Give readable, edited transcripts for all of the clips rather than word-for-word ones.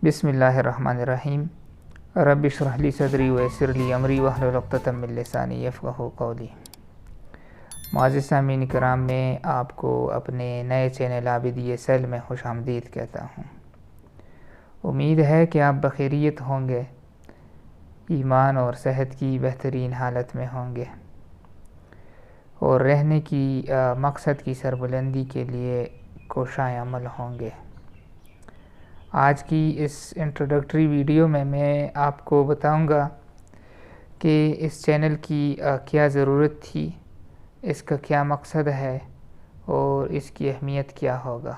بسم اللہ الرحمن الرحیم رب اشرح لی صدری ویسر لی امری واحلل عقدۃ من لسانی یفقہوا قولی۔ معزز سامعین کرام، میں آپ کو اپنے نئے چینل عابد ESL میں خوش آمدید کہتا ہوں۔ امید ہے کہ آپ بخیریت ہوں گے، ایمان اور صحت کی بہترین حالت میں ہوں گے اور رہنے کی مقصد کی سربلندی کے لیے کوشاں عمل ہوں گے۔ آج کی اس انٹروڈکٹری ویڈیو میں آپ کو بتاؤں گا کہ اس چینل کی کیا ضرورت تھی، اس کا کیا مقصد ہے اور اس کی اہمیت کیا ہوگا۔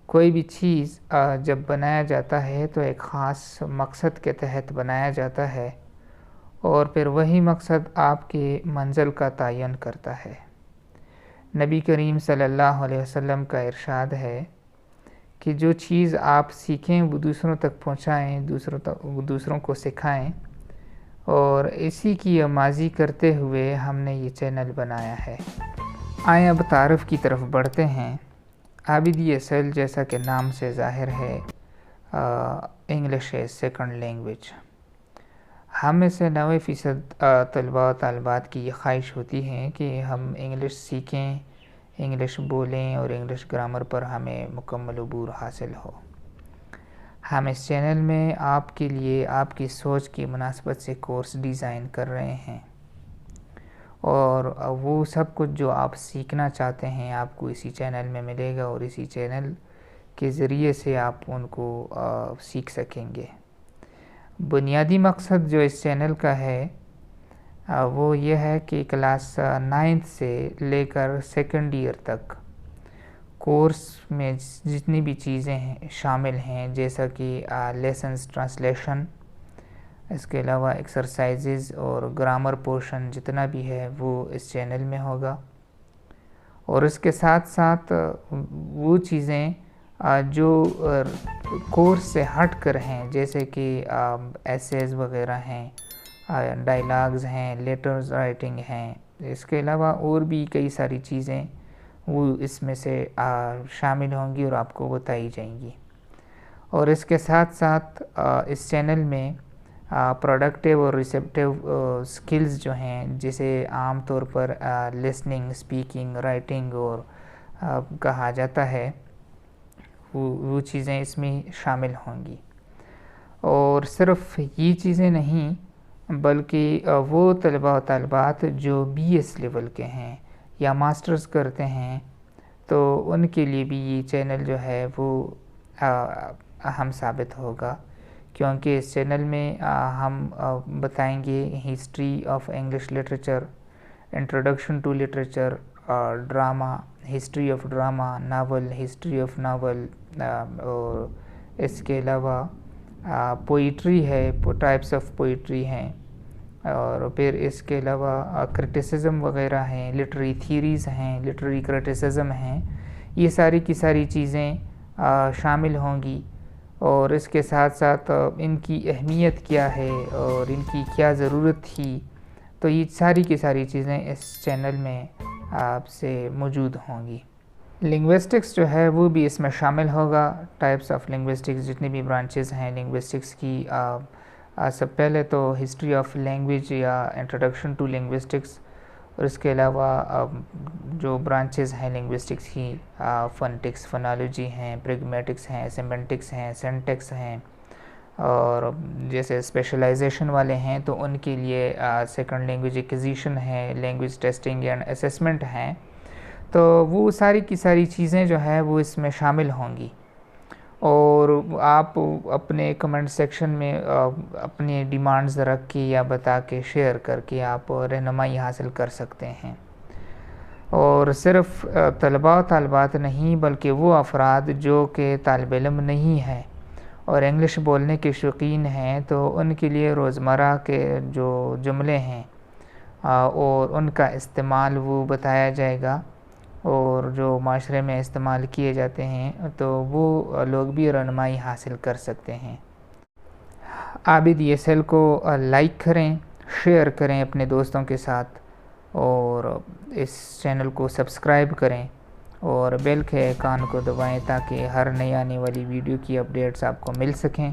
کوئی بھی چیز جب بنایا جاتا ہے تو ایک خاص مقصد کے تحت بنایا جاتا ہے اور پھر وہی مقصد آپ کے منزل کا تعین کرتا ہے۔ نبی کریم صلی اللہ علیہ وسلم کا ارشاد ہے کہ جو چیز آپ سیکھیں وہ دوسروں تک پہنچائیں، دوسروں کو سکھائیں، اور اسی کی آمازی کرتے ہوئے ہم نے یہ چینل بنایا ہے۔ آئیں اب تعارف کی طرف بڑھتے ہیں۔ عابد ESL جیسا کہ نام سے ظاہر ہے، انگلش ہے سیکنڈ لینگویج۔ ہم میں سے 90% طلباء و طالبات کی یہ خواہش ہوتی ہے کہ ہم انگلش سیکھیں، انگلش بولیں اور انگلش گرامر پر ہمیں مکمل عبور حاصل ہو۔ ہم اس چینل میں آپ کے لیے آپ کی سوچ کی مناسبت سے کورس ڈیزائن کر رہے ہیں، اور وہ سب کچھ جو آپ سیکھنا چاہتے ہیں آپ کو اسی چینل میں ملے گا، اور اسی چینل کے ذریعے سے آپ ان کو سیکھ سکیں گے۔ بنیادی مقصد جو اس چینل کا ہے وہ یہ ہے کہ کلاس 9 سے لے کر 2nd ایئر تک کورس میں جتنی بھی چیزیں شامل ہیں، جیسا کہ لیسنز ٹرانسلیشن، اس کے علاوہ ایکسرسائزز اور گرامر پورشن جتنا بھی ہے وہ اس چینل میں ہوگا، اور اس کے ساتھ ساتھ وہ چیزیں جو کورس سے ہٹ کر ہیں، جیسے کہ ایسیز وغیرہ ہیں، ڈائلاگز ہیں، لیٹرز رائٹنگ ہیں، اس کے علاوہ اور بھی کئی ساری چیزیں وہ اس میں سے شامل ہوں گی اور آپ کو بتائی جائیں گی۔ اور اس کے ساتھ ساتھ اس چینل میں پروڈکٹیو اور ریسیپٹیو سکلز جو ہیں، جسے عام طور پر لسننگ، اسپیکنگ، رائٹنگ اور کہا جاتا ہے، وہ چیزیں اس میں شامل ہوں گی۔ اور صرف یہ چیزیں نہیں بلکہ وہ طلباء و طالبات جو BS لیول کے ہیں یا ماسٹرز کرتے ہیں تو ان کے لیے بھی یہ چینل جو ہے وہ اہم ثابت ہوگا، کیونکہ اس چینل میں ہم بتائیں گے history of English literature, introduction to literature, drama, history of drama, novel, history of novel, اور اس کے علاوہ پوئٹری ہے، ٹائپس آف پوئٹری ہیں، اور پھر اس کے علاوہ کرٹیسزم وغیرہ ہیں، لٹری تھیریز ہیں، لٹری کرٹیسزم ہیں، یہ ساری کی ساری چیزیں شامل ہوں گی۔ اور اس کے ساتھ ساتھ ان کی اہمیت کیا ہے اور ان کی کیا ضرورت تھی، تو یہ ساری کی ساری چیزیں اس چینل میں آپ سے موجود ہوں گی۔ لنگوسٹکس جو ہے وہ بھی اس میں شامل ہوگا، ٹائپس آف لنگوسٹکس جتنی بھی برانچز ہیں لنگوسٹکس کی۔ سب پہلے تو ہسٹری آف لینگویج یا انٹروڈکشن ٹو لنگوسٹکس، اور اس کے علاوہ جو برانچز ہیں لنگوسٹکس کی، فونیٹکس، فونالوجی ہیں، پریگمیٹکس ہیں، سیمنٹکس ہیں، سینٹیکس ہیں، اور جیسے اسپیشلائزیشن والے ہیں تو ان کے لیے سیکنڈ لینگویج ایکوزیشن ہے، لینگویج ٹیسٹنگ اینڈ اسیسمنٹ ہیں، تو وہ ساری کی ساری چیزیں جو ہے وہ اس میں شامل ہوں گی۔ اور آپ اپنے کمنٹ سیکشن میں اپنی ڈیمانڈز رکھ کے یا بتا کے شیئر کر کے آپ رہنمائی حاصل کر سکتے ہیں۔ اور صرف طلباء و طالبات نہیں بلکہ وہ افراد جو کہ طالب علم نہیں ہیں اور انگلش بولنے کے شوقین ہیں، تو ان کے لیے روزمرہ کے جو جملے ہیں اور ان کا استعمال وہ بتایا جائے گا، اور جو معاشرے میں استعمال کیے جاتے ہیں تو وہ لوگ بھی رہنمائی حاصل کر سکتے ہیں۔ عابد ESL کو لائک کریں، شیئر کریں اپنے دوستوں کے ساتھ، اور اس چینل کو سبسکرائب کریں، اور بیل کے آئیکن کو دبائیں تاکہ ہر نئی آنے والی ویڈیو کی اپڈیٹس آپ کو مل سکیں،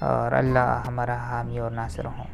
اور اللہ ہمارا حامی اور ناصر ہوں۔